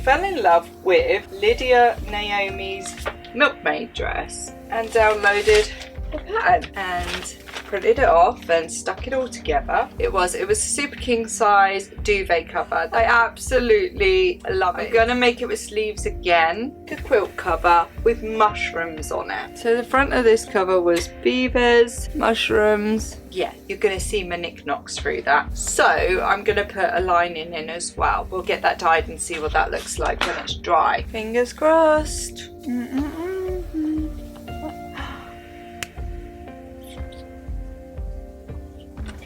fell in love with Lydia Naomi's Milkmaid dress and downloaded the pattern and printed it off and stuck it all together. It was a super king size duvet cover. I absolutely love it. I'm gonna make it with sleeves again. A quilt cover with mushrooms on it. So the front of this cover was beavers, mushrooms. Yeah, you're gonna see my knickknacks through that. So I'm gonna put a lining in as well. We'll get that dyed and see what that looks like when it's dry. Fingers crossed.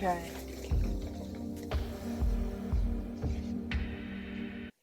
Okay.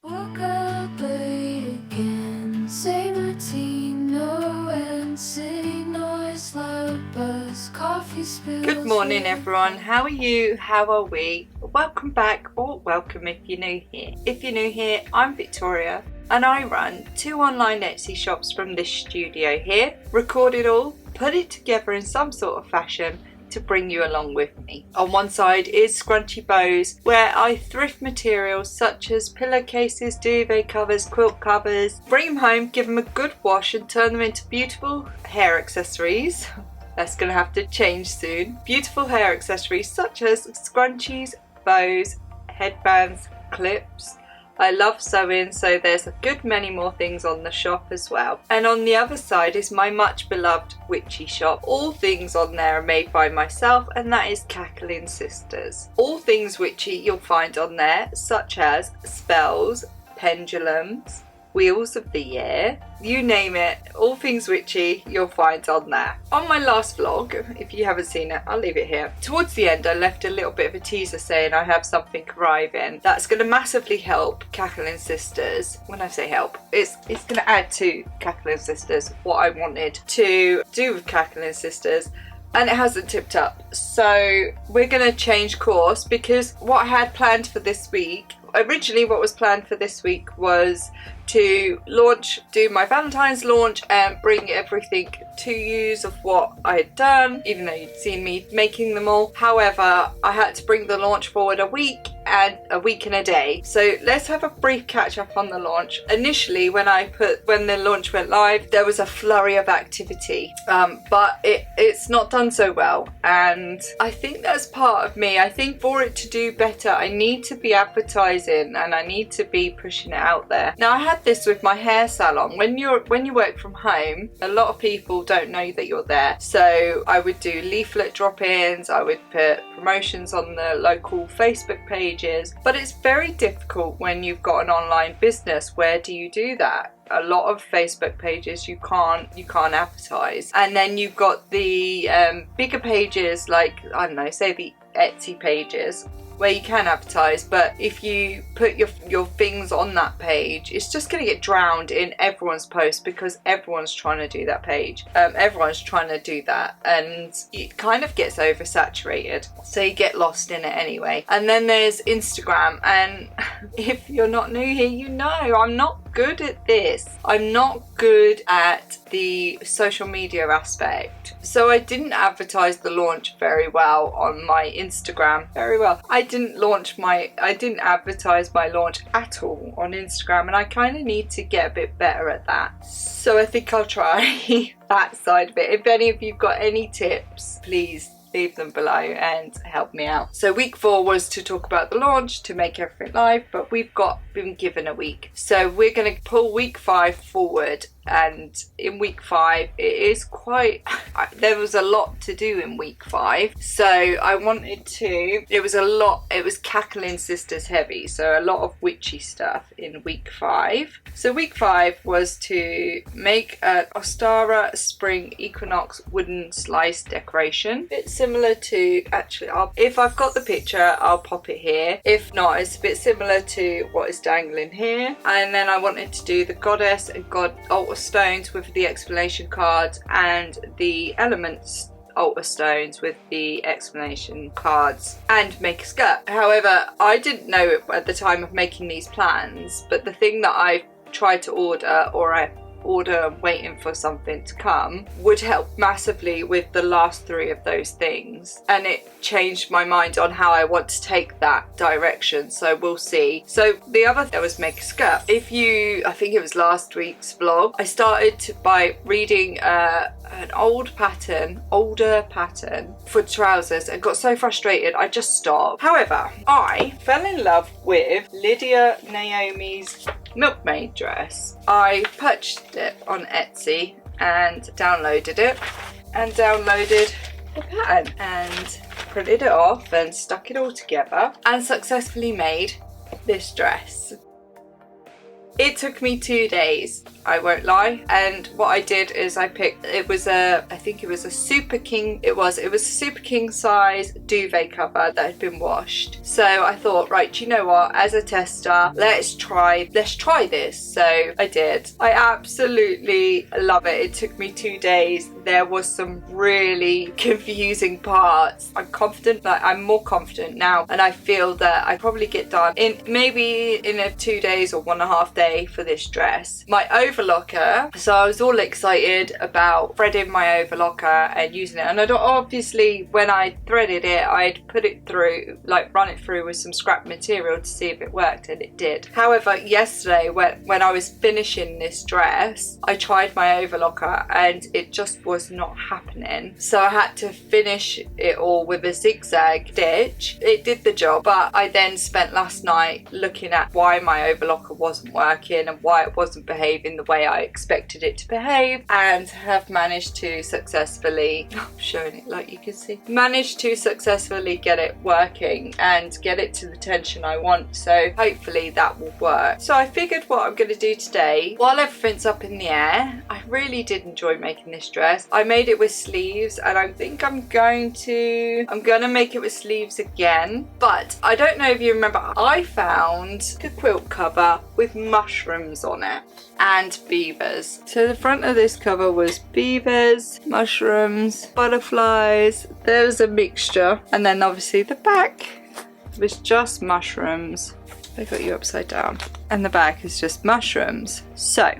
Woke up late again, same routine, no end, city noise, loud buzz, coffee spills. Good morning everyone, how are you? How are we? Welcome back, or welcome if you're new here. If you're new here, I'm Victoria and I run 2 online Etsy shops from this studio here. Record it all, put it together in some sort of fashion to bring you along with me. On one side is Scrunchies and Bows, where I thrift materials such as pillowcases, duvet covers, quilt covers, bring them home, give them a good wash and turn them into beautiful hair accessories. That's gonna have to change soon. Beautiful hair accessories such as scrunchies, bows, headbands, clips. I love sewing, so there's a good many more things on the shop as well. And on the other side is my much beloved witchy shop. All things on there are made by myself, and that is Kack-A-Ling Sisters. All things witchy you'll find on there, such as spells, pendulums, wheels of the year, you name it, all things witchy you'll find on there. On my last vlog, if you haven't seen it, I'll leave it here. Towards the end I left a little bit of a teaser saying I have something arriving that's going to massively help Kack-A-Ling Sisters. When I say help, it's going to add to Kack-A-Ling Sisters what I wanted to do with Kack-A-Ling Sisters, and it hasn't tipped up. So we're going to change course, because what I had planned for this week, originally what was planned for this week was to do my Valentine's launch and bring everything to use of what I had done, even though you'd seen me making them all. However, I had to bring the launch forward a week and a day. So let's have a brief catch up on the launch. Initially, when the launch went live, there was a flurry of activity, but it's not done so well. And I think that's part of me. I think for it to do better, I need to be advertising and I need to be pushing it out there. Now, I had this with my hair salon. When you work from home, a lot of people don't know that you're there. So I would do leaflet drop-ins, I would put promotions on the local Facebook pages, but it's very difficult when you've got an online business. Where do you do that? A lot of Facebook pages you can't advertise, and then you've got the bigger pages, like, I don't know, say the Etsy pages, where you can advertise, but if you put your things on that page, it's just going to get drowned in everyone's post, because everyone's trying to do that page. Everyone's trying to do that, and it kind of gets oversaturated, so you get lost in it anyway. And then there's Instagram, and if you're not new here, you know I'm not good at this. I'm not good at the social media aspect. So I didn't advertise the launch very well on my Instagram. I didn't advertise my launch at all on Instagram, and I kind of need to get a bit better at that. So I think I'll try that side of it. If any of you've got any tips, please leave them below and help me out. So week 4 was to talk about the launch, to make everything live, but we've been given a week. So we're going to pull week 5 forward, and in week 5 it is quite, there was a lot to do in week 5. So I wanted to, it was Kack-A-Ling Sisters heavy, so a lot of witchy stuff in week 5. So week 5 was to make an Ostara Spring Equinox wooden slice decoration. It's similar to, actually, if I've got the picture, I'll pop it here. If not, it's a bit similar to what is dangling here. And then I wanted to do the goddess and god altar stones with the explanation cards, and the elements altar stones with the explanation cards, and make a skirt. However, I didn't know at the time of making these plans, but the thing that I tried to order, or I order and waiting for something to come would help massively with the last 3 of those things, and it changed my mind on how I want to take that direction, so we'll see. So the other thing was make a skirt. I think it was last week's vlog, I started by reading an older pattern for trousers and got so frustrated I just stopped. However, I fell in love with Lydia Naomi's Milkmaid dress. I purchased it on Etsy and downloaded it and downloaded the pattern and printed it off and stuck it all together and successfully made this dress. It took me 2 days, I won't lie, and what I did is I picked, I think it was a super king size duvet cover that had been washed. So I thought, right, you know what, as a tester, let's try this. So I did. I absolutely love it. It took me 2 days. There was some really confusing parts. I'm more confident now, and I feel that I probably get done in maybe in a 2 days or 1.5 days for this dress. My overlocker, so I was all excited about threading my overlocker and using it, and obviously when I threaded it I'd put it through, like run it through with some scrap material to see if it worked, and it did. However, yesterday when I was finishing this dress, I tried my overlocker and it just was not happening, so I had to finish it all with a zigzag stitch. It did the job, but I then spent last night looking at why my overlocker wasn't working and why it wasn't behaving the way I expected it to behave, and have managed to successfully, I'm showing it like you can see, managed to successfully get it working and get it to the tension I want, so hopefully that will work. So I figured what I'm going to do today, while everything's up in the air, I really did enjoy making this dress. I made it with sleeves, and I think I'm going to make it with sleeves again, but I don't know if you remember, I found a quilt cover with mushrooms on it and beavers. So the front of this cover was beavers, mushrooms, butterflies, there was a mixture, and then obviously the back was just mushrooms. I got you upside down, and the back is just mushrooms. So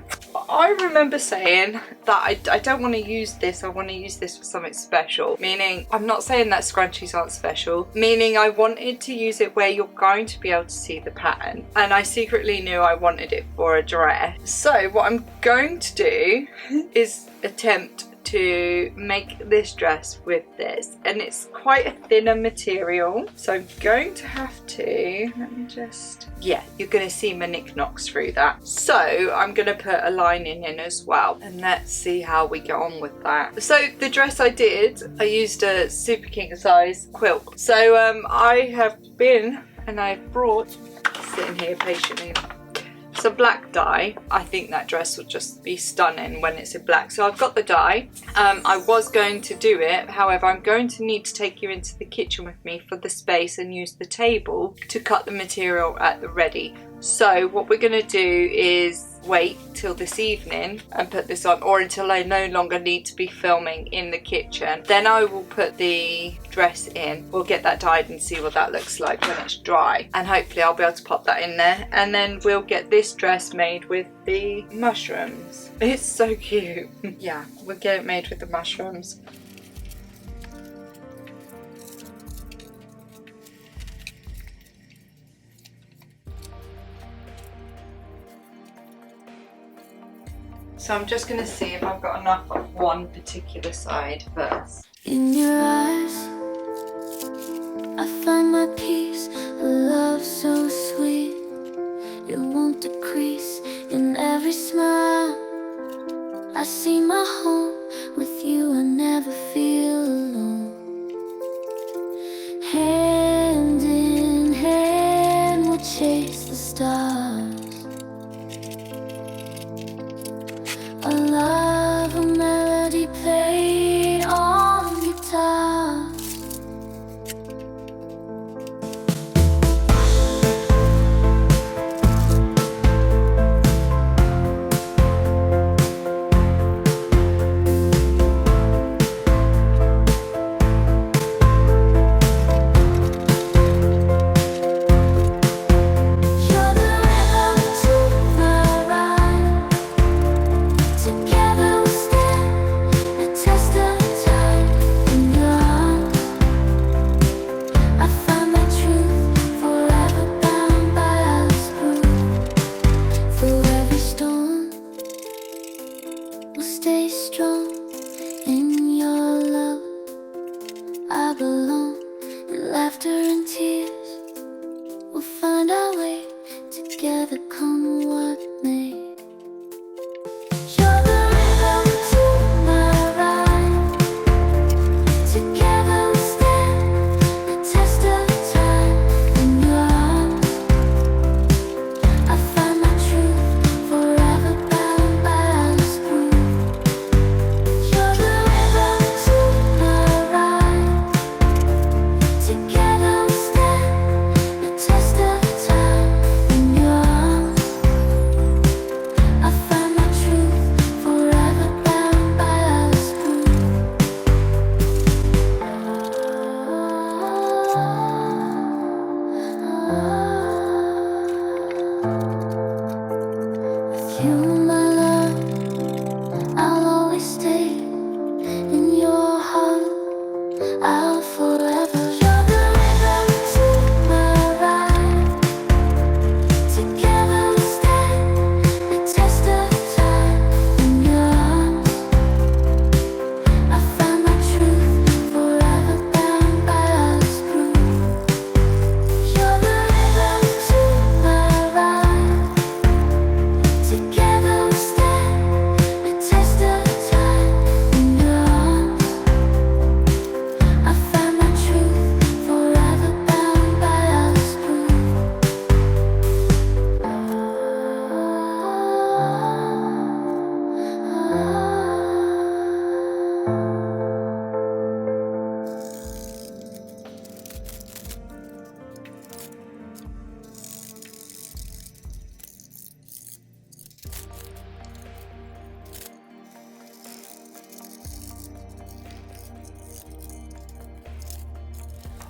I remember saying that I don't want to use this, I want to use this for something special. Meaning, I'm not saying that scrunchies aren't special, meaning I wanted to use it where you're going to be able to see the pattern. And I secretly knew I wanted it for a dress. So what I'm going to do is attempt to make this dress with this, and it's quite a thinner material, so I'm going to have to, you're going to see my knickknacks through that. So I'm going to put a lining in as well, and let's see how we get on with that. So the dress I used a super king size quilt. So I've brought, sitting here patiently, some black dye. I think that dress will just be stunning when it's in black. So I've got the dye. I was going to do it, however I'm going to need to take you into the kitchen with me for the space and use the table to cut the material at the ready. So what we're going to do is wait till this evening and put this on, or until I no longer need to be filming in the kitchen. Then I will put the dress in. We'll get that dyed and see what that looks like when it's dry, and hopefully I'll be able to pop that in there, and then we'll get this dress made with the mushrooms. It's so cute. Yeah, we'll get it made with the mushrooms. So I'm just going to see if I've got enough of one particular side first. In your eyes, I find my peace, a love so sweet. It won't decrease in every smile. I see my home with you, I never feel alone. Hand in hand, we'll chase the stars. A love, a melody played on guitar. You, my love, I'll always stay in your heart. I'll forever. You're the rhythm to my life. Together we stand the test of time. In your arms, I find my truth, forever bound by our screw. You're the rhythm to my life. Together we stand the test of time. In your arms, I find my truth, forever bound by our screw.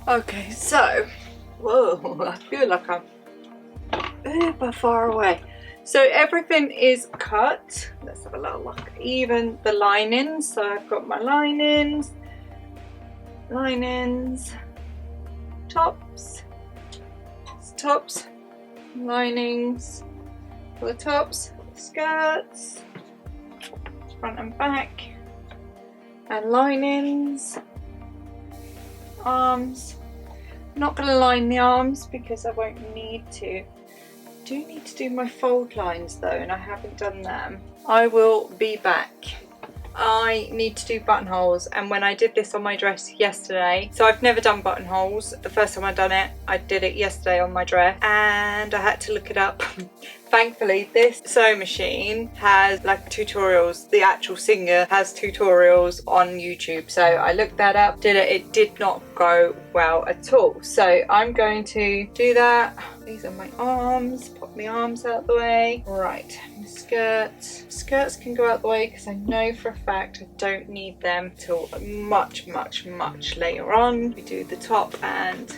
Okay, so, whoa, I feel like I'm uber far away. So everything is cut. Let's have a little look. Even the linings. So I've got my linings, tops, linings for the tops, skirts, front and back, and linings, arms. I'm not going to line the arms because I won't need to. I do need to do my fold lines though, and I haven't done them. I will be back. I need to do buttonholes, and when I did this on my dress yesterday, so I've never done buttonholes. The first time I done it, I did it yesterday on my dress and I had to look it up. Thankfully this sewing machine has like tutorials. The actual singer has tutorials on YouTube, so I looked that up, did it. It did not go well at all, so I'm going to do that. These are my arms, pop my arms out the way. Right, my skirts can go out the way because I know for a fact I don't need them till much later on. We do the top and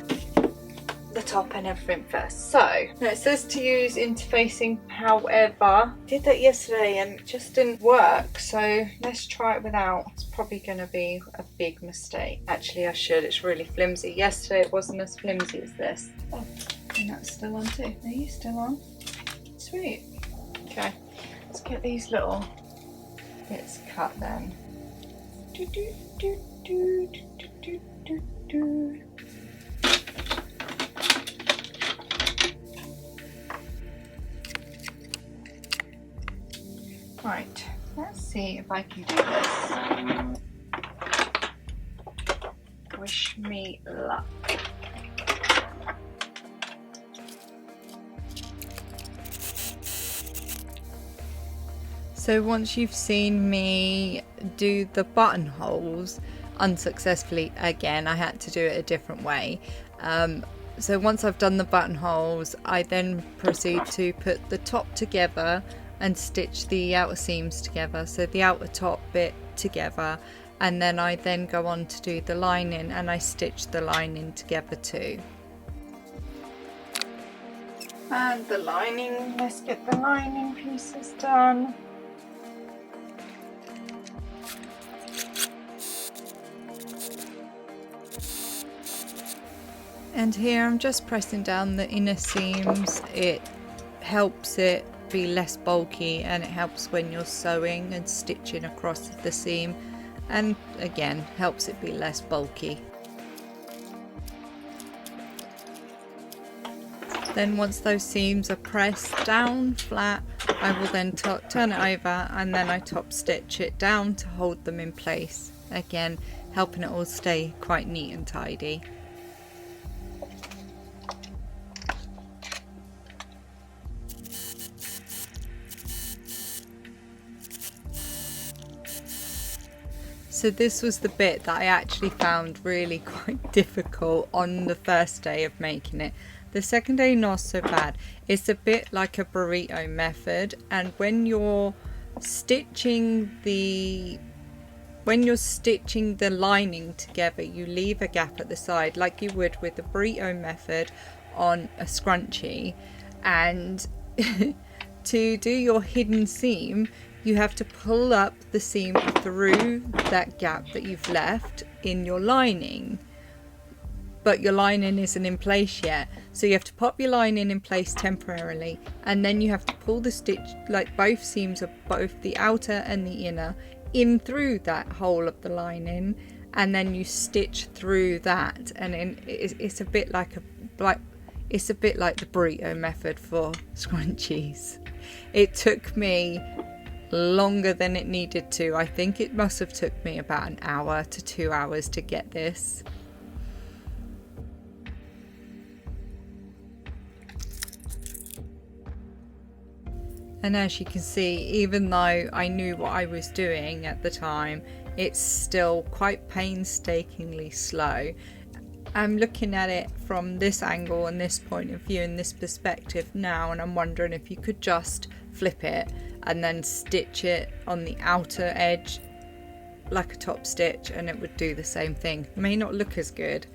everything first. So now it says to use interfacing, however I did that yesterday and it just didn't work, so let's try it without. It's probably going to be a big mistake. Actually I should, it's really flimsy. Yesterday it wasn't as flimsy as this. Oh, and that's still on too. Are you still on? Sweet. Okay, let's get these little bits cut then. Right, let's see if I can do this. Wish me luck. So once you've seen me do the buttonholes unsuccessfully again, I had to do it a different way. So once I've done the buttonholes, I then proceed to put the top together and stitch the outer seams together, so the outer top bit together, and then I then go on to do the lining and I stitch the lining together too. And the lining, let's get the lining pieces done. And here I'm just pressing down the inner seams. It helps it be less bulky, and it helps when you're sewing and stitching across the seam, and again helps it be less bulky. Then once those seams are pressed down flat, I will then turn it over and then I top stitch it down to hold them in place, again helping it all stay quite neat and tidy. So this was the bit that I actually found really quite difficult on the first day of making it. The second day not so bad. It's a bit like a burrito method, and when you're stitching the lining together, you leave a gap at the side like you would with the burrito method on a scrunchie, and to do your hidden seam, you have to pull up the seam through that gap that you've left in your lining. But your lining isn't in place yet, so you have to pop your lining in place temporarily, and then you have to pull the stitch, like both seams of both the outer and the inner, in through that hole of the lining, and then you stitch through that. And then it's a bit like the burrito method for scrunchies. It took me longer than it needed to. I think it must have took me about an hour to 2 hours to get this. And as you can see, even though I knew what I was doing at the time, it's still quite painstakingly slow. I'm looking at it from this angle and this point of view and this perspective now, and I'm wondering if you could just flip it and then stitch it on the outer edge like a top stitch, and it would do the same thing. It may not look as good,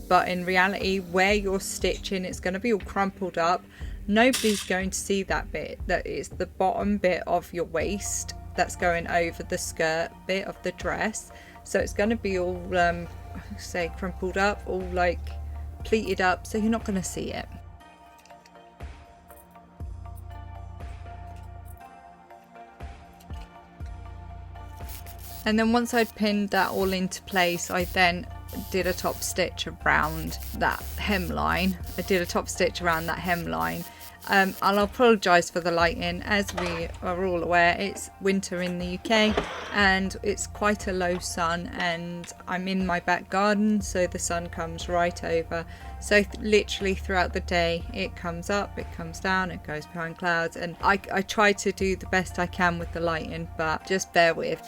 but in reality, where you're stitching, it's going to be all crumpled up. Nobody's going to see that bit. That is the bottom bit of your waist that's going over the skirt bit of the dress. So it's going to be all, say, crumpled up, all like pleated up, so you're not going to see it. And then once I'd pinned that all into place, I then did a top stitch around that hemline. I'll apologise for the lighting. As we are all aware, it's winter in the UK and it's quite a low sun, and I'm in my back garden, so the sun comes right over. So literally throughout the day, it comes up, it comes down, it goes behind clouds, and I try to do the best I can with the lighting, but just bear with.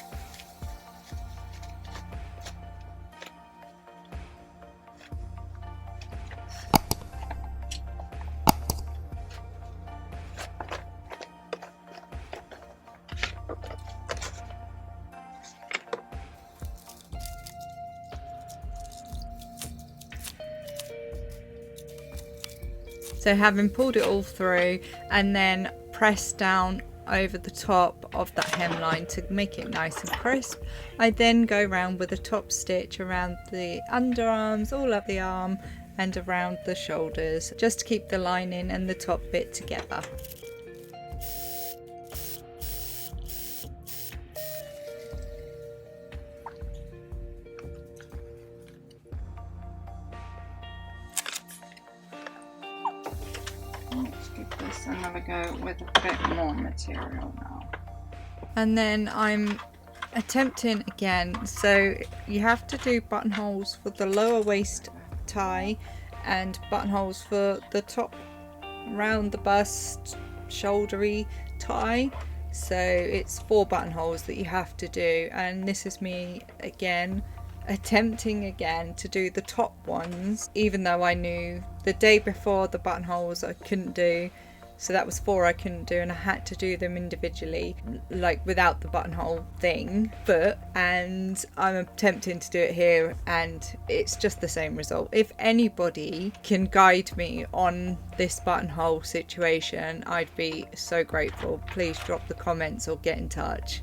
So having pulled it all through and then pressed down over the top of that hemline to make it nice and crisp, I then go around with a top stitch around the underarms, all up the arm and around the shoulders, just to keep the lining and the top bit together. Let's give this another go with a bit more material now. And then I'm attempting again, so you have to do buttonholes for the lower waist tie and buttonholes for the top round the bust shouldery tie. So it's 4 buttonholes that you have to do, and this is me again attempting again to do the top ones, even though I knew the day before the buttonholes I couldn't do, so that was 4 I couldn't do, and I had to do them individually, like without the buttonhole thing. And I'm attempting to do it here, and it's just the same result. If anybody can guide me on this buttonhole situation, I'd be so grateful. Please drop the comments or get in touch.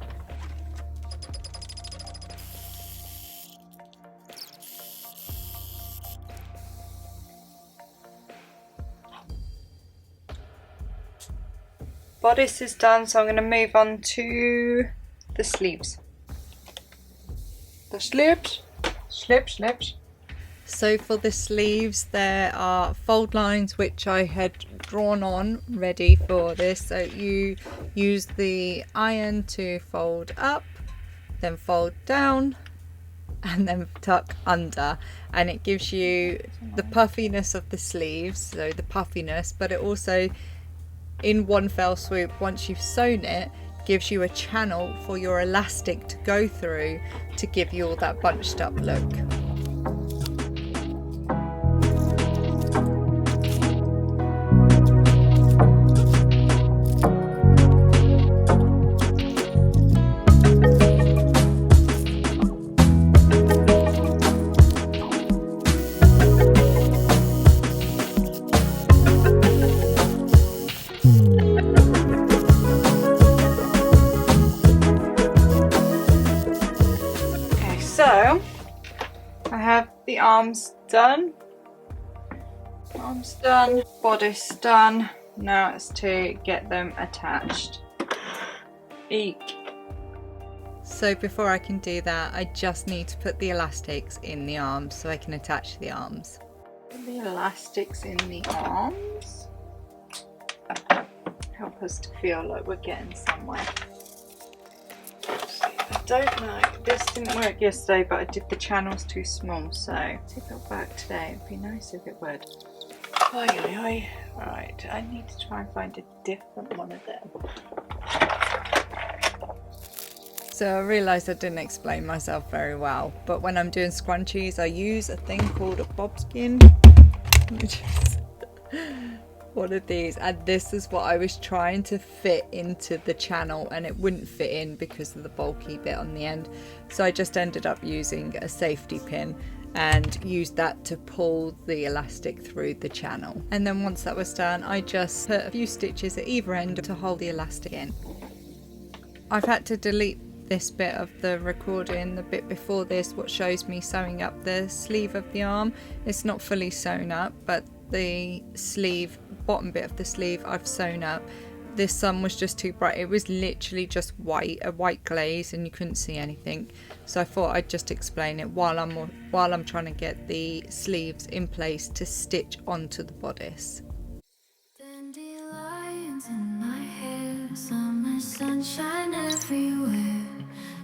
Bodice is done, so I'm going to move on to the sleeves. The sleeves. So for the sleeves, there are fold lines which I had drawn on ready for this. So you use the iron to fold up, then fold down, and then tuck under, and it gives you the puffiness of the sleeves, so the puffiness, but it also, in one fell swoop, once you've sewn it, gives you a channel for your elastic to go through to give you all that bunched up look. the arms done. Arms done, bodice done. Now it's to get them attached. Eek. So before I can do that, I just need to put the elastics in the arms so I can attach the arms. Put the elastics in the arms. Help us to feel like we're getting somewhere. I don't know, this didn't work yesterday, but I did the channels too small, so take it back today. It'd be nice if it would. Oi, oi, oi. Right, I need to try and find a different one of them. So I realised I didn't explain myself very well, but when I'm doing scrunchies I use a thing called a bobskin, which is one of these, and this is what I was trying to fit into the channel and it wouldn't fit in because of the bulky bit on the end, so I just ended up using a safety pin and used that to pull the elastic through the channel. And then once that was done, I just put a few stitches at either end to hold the elastic in. I've had to delete this bit of the recording, the bit before this, what shows me sewing up the sleeve of the arm. It's not fully sewn up, but the sleeve, bottom bit of the sleeve, I've sewn up. This sun was just too bright. It was literally just white, a white glaze, and you couldn't see anything. So I thought I'd just explain it while I'm trying to get the sleeves in place to stitch onto the bodice. Dandelions in my hair, summer sunshine everywhere.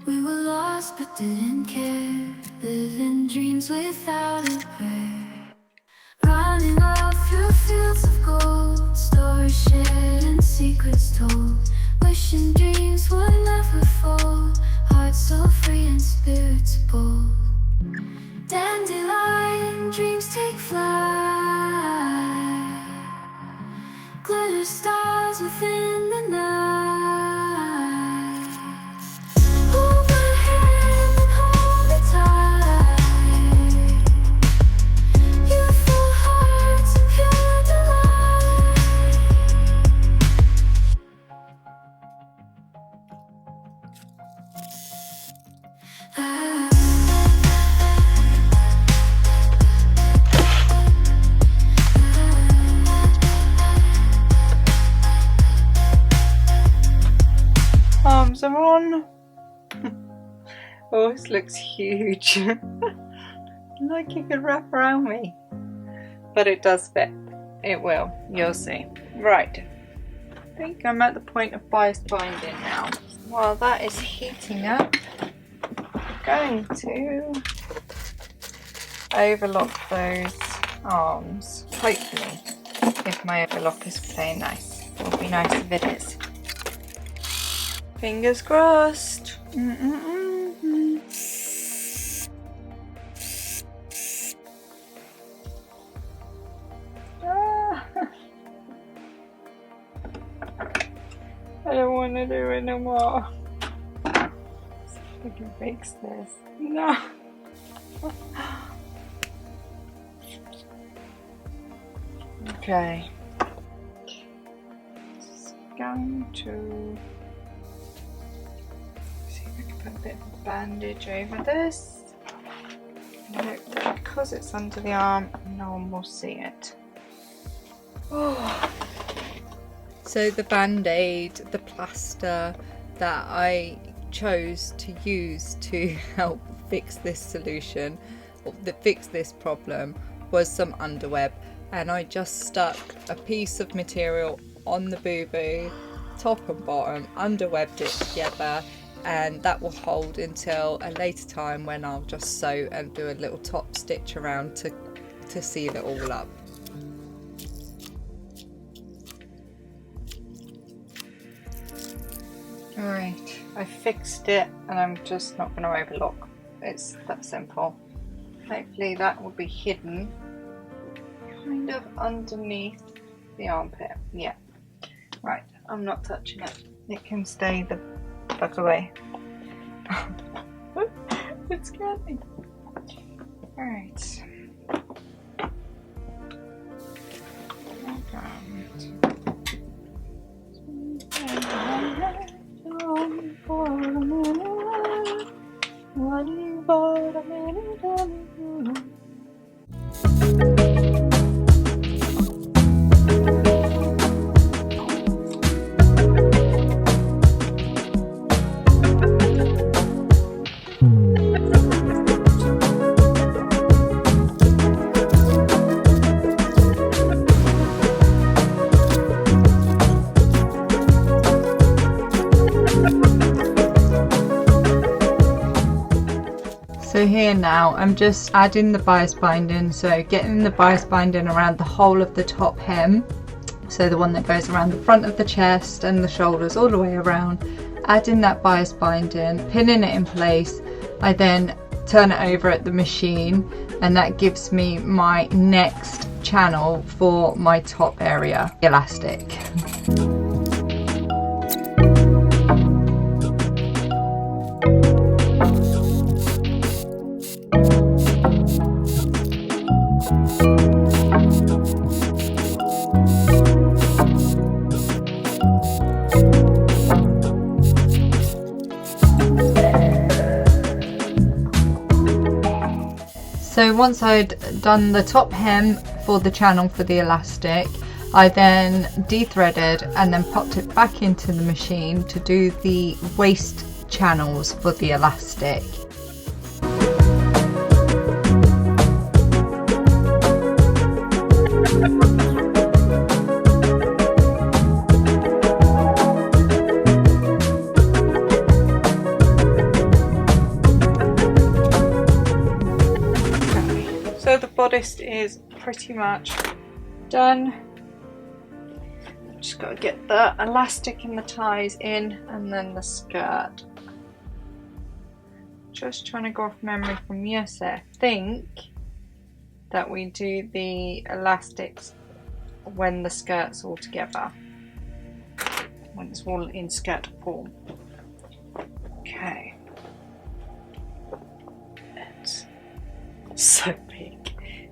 We were lost but didn't care, living dreams without a prayer. Running off through fields of gold, stories shared and secrets told. Wishing dreams would never fall, hearts so free and spirits bold. Dandelion dreams take flight, glitter stars within the night. Hold my hand and hold me tight. Youthful hearts and pure delight. Arms are on. Oh, this looks huge. Like it could wrap around me. But it does fit. It will. You'll see. Right. I think I'm at the point of bias binding now. While that is heating up, I'm going to overlock those arms. Hopefully, if my overlock is playing nice. It will be nice if it is. Fingers crossed. Ah. I don't want to do it no more. See if I can fix this. No. Okay. Just going to see if I can put a bit of a bandage over this. Because it's under the arm, no one will see it. Oh. So the band-aid, the plaster that I chose to use to help fix this solution, or fix this problem, was some underweb, and I just stuck a piece of material on the boo-boo, top and bottom, underwebbed it together, and that will hold until a later time when I'll just sew and do a little top stitch around to seal it all up. Alright, I fixed it and I'm just not going to overlock. It's that simple. Hopefully that will be hidden kind of underneath the armpit. Yeah. Right, I'm not touching it. It can stay the fuck away. It scared me. Alright. So here now I'm just adding the bias binding, so getting the bias binding around the whole of the top hem, so the one that goes around the front of the chest and the shoulders all the way around, adding that bias binding, pinning it in place. I then turn it over at the machine, and that gives me my next channel for my top area elastic. So once I'd done the top hem for the channel for the elastic, I then de-threaded and then popped it back into the machine to do the waist channels for the elastic. So the bodice is pretty much done. Just got to get the elastic and the ties in, and then the skirt. Just trying to go off memory from yesterday. I think that we do the elastics when the skirt's all together, when it's all in skirt form. Okay. It's so big.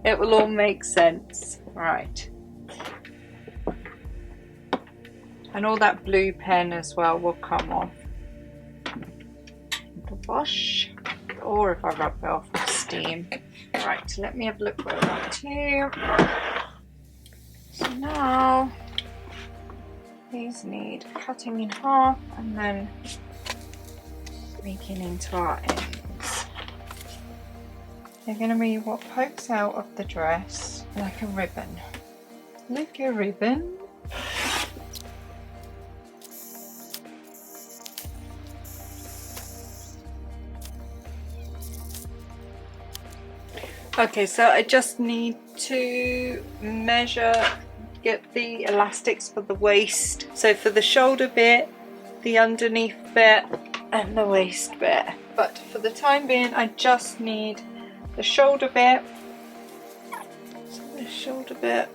It will all make sense. Right. And all that blue pen as well will come off the wash, or if I rub it off with steam. Right, let me have a look where we're up to. So now these need cutting in half and then making into our ends. They're going to be what pokes out of the dress like a ribbon. Like a ribbon. Okay, so I just need to measure, get the elastics for the waist. So for the shoulder bit, the underneath bit, and the waist bit. But for the time being, I just need the shoulder bit. So the shoulder bit.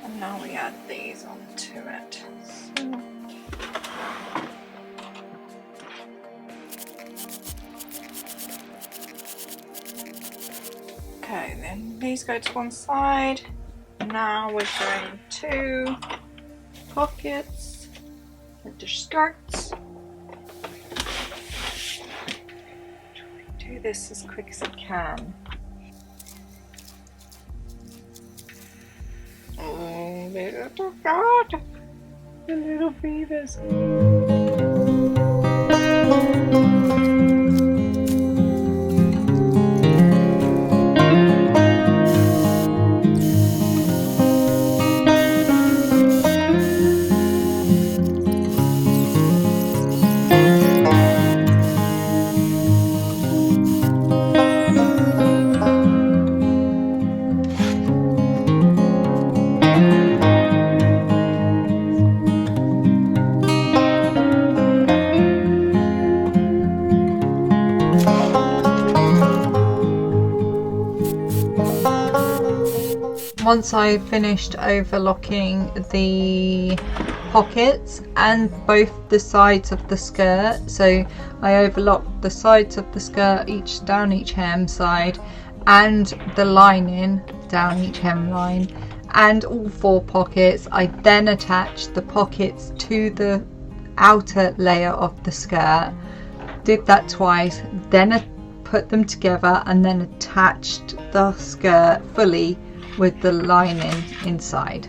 And now we add these onto it. So okay, then these go to one side. Now we're going to pockets with the skirts. Try to do this as quick as I can. Oh, little God, the little beavers. Once I finished overlocking the pockets and both the sides of the skirt, so I overlocked the sides of the skirt down each hem side, and the lining down each hemline, and all four pockets, I then attached the pockets to the outer layer of the skirt. Did that twice, then put them together and then attached the skirt fully with the lining inside.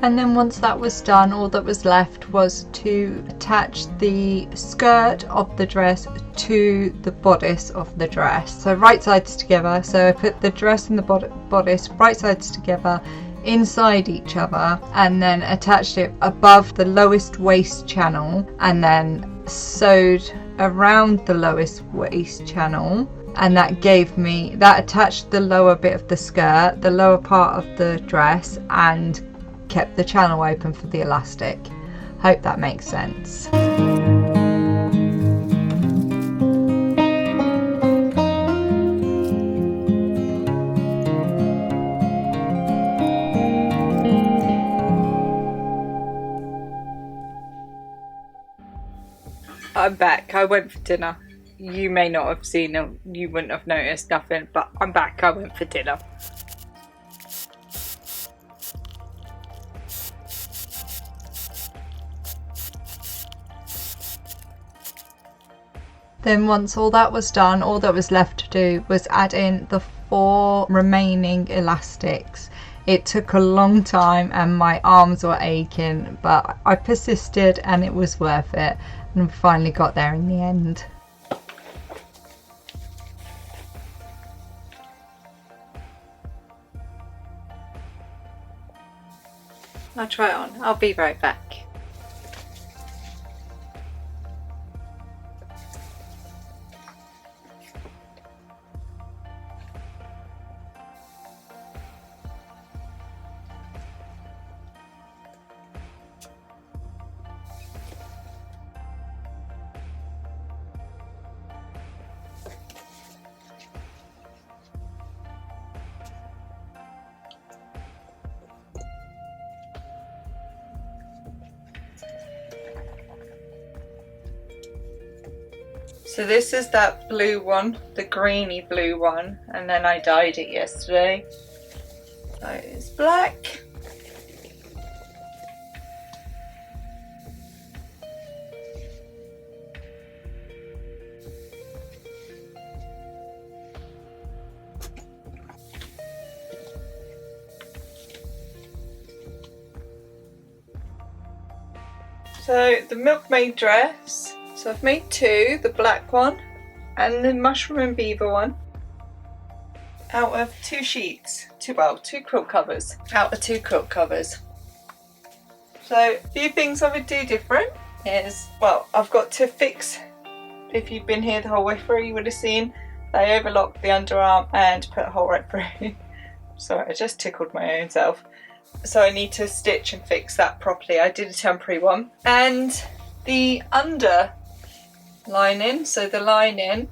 And then once that was done, all that was left was to attach the skirt of the dress to the bodice of the dress. So right sides together. So I put the dress and the bodice right sides together inside each other, and then attached it above the lowest waist channel, and then sewed around the lowest waist channel. And that attached the lower bit of the skirt, the lower part of the dress, and kept the channel open for the elastic. Hope that makes sense. I'm back. I went for dinner. You may not have seen it, you wouldn't have noticed nothing, but I'm back. I went for dinner. Then once all that was done, all that was left to do was add in the 4 remaining elastics. It took a long time and my arms were aching, but I persisted and it was worth it, and finally got there in the end. I'll try it on. I'll be right back. So this is that blue one, the greeny blue one, and then I dyed it yesterday. So it's black. So the Milkmaid dress. So I've made 2, the black one and the mushroom and beaver one, out of 2 sheets, 2 quilt covers, out of 2 quilt covers. So a few things I would do different is, well, I've got to fix, if you've been here the whole way through you would have seen, I overlocked the underarm and put a hole right through. Sorry, I just tickled my own self. So I need to stitch and fix that properly. I did a temporary one. And the under lining, so the lining,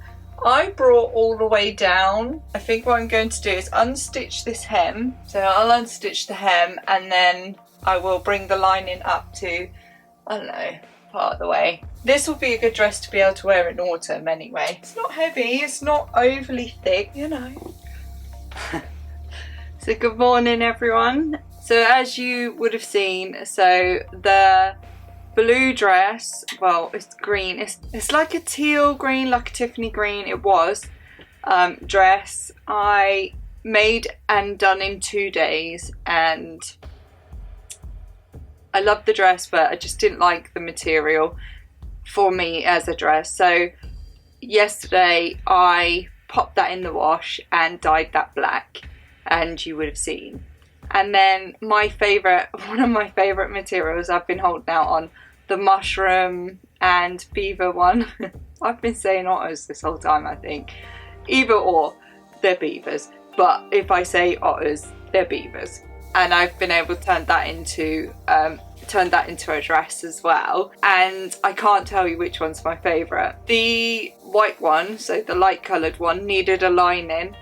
I brought all the way down. I think what I'm going to do is unstitch this hem. So I'll unstitch the hem and then I will bring the lining up to, I don't know, part of the way. This will be a good dress to be able to wear in autumn anyway. It's not heavy, it's not overly thick, you know. So good morning everyone. So as you would have seen, so the blue dress, well, it's green, it's like a teal green, like a Tiffany green, it was, dress I made and done in 2 days, and I loved the dress, but I just didn't like the material for me as a dress. So yesterday I popped that in the wash and dyed that black, and you would have seen. And then my favourite, one of my favourite materials I've been holding out on, the mushroom and beaver one. I've been saying otters this whole time, I think. Either or, they're beavers. But if I say otters, they're beavers. And I've been able to turn that into a dress as well. And I can't tell you which one's my favourite. The white one, so the light coloured one, needed a lining.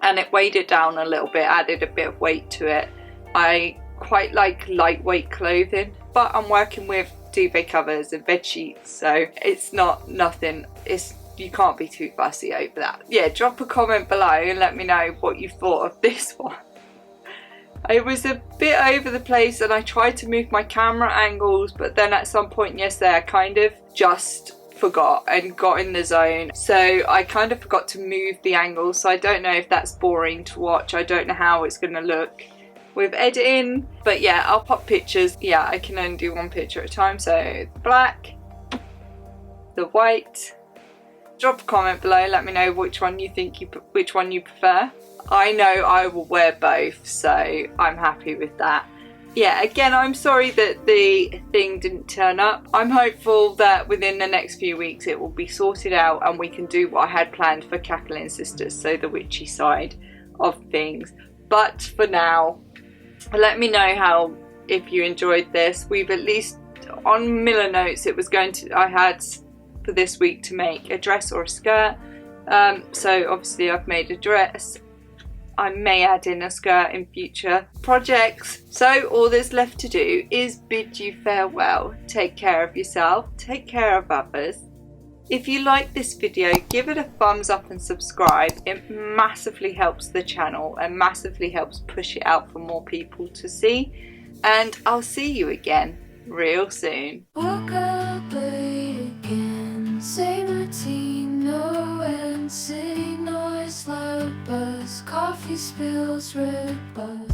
And it weighed it down a little bit, added a bit of weight to it. I quite like lightweight clothing, but I'm working with duvet covers and bed sheets, so it's not nothing, you can't be too fussy over that. Yeah, drop a comment below and let me know what you thought of this one. It was a bit over the place and I tried to move my camera angles, but then at some point yesterday I kind of just forgot and got in the zone, so I kind of forgot to move the angles. So I don't know if that's boring to watch, I don't know how it's going to look with editing. But yeah, I'll pop pictures. Yeah, I can only do one picture at a time. So the black, the white. Drop a comment below, let me know which one you prefer. I know I will wear both, so I'm happy with that. Yeah, again, I'm sorry that the thing didn't turn up. I'm hopeful that within the next few weeks it will be sorted out and we can do what I had planned for Kack-A-Ling Sisters, so the witchy side of things. But for now, let me know if you enjoyed this. We've at least, on milanotes, I had for this week to make a dress or a skirt. So obviously I've made a dress. I may add in a skirt in future projects. So all there's left to do is bid you farewell. Take care of yourself, take care of others. If you like this video, give it a thumbs up and subscribe. It massively helps the channel and massively helps push it out for more people to see. And I'll see you again real soon. Woke up late again, same routine, no end, city noise, loud buzz, coffee spills, red buzz.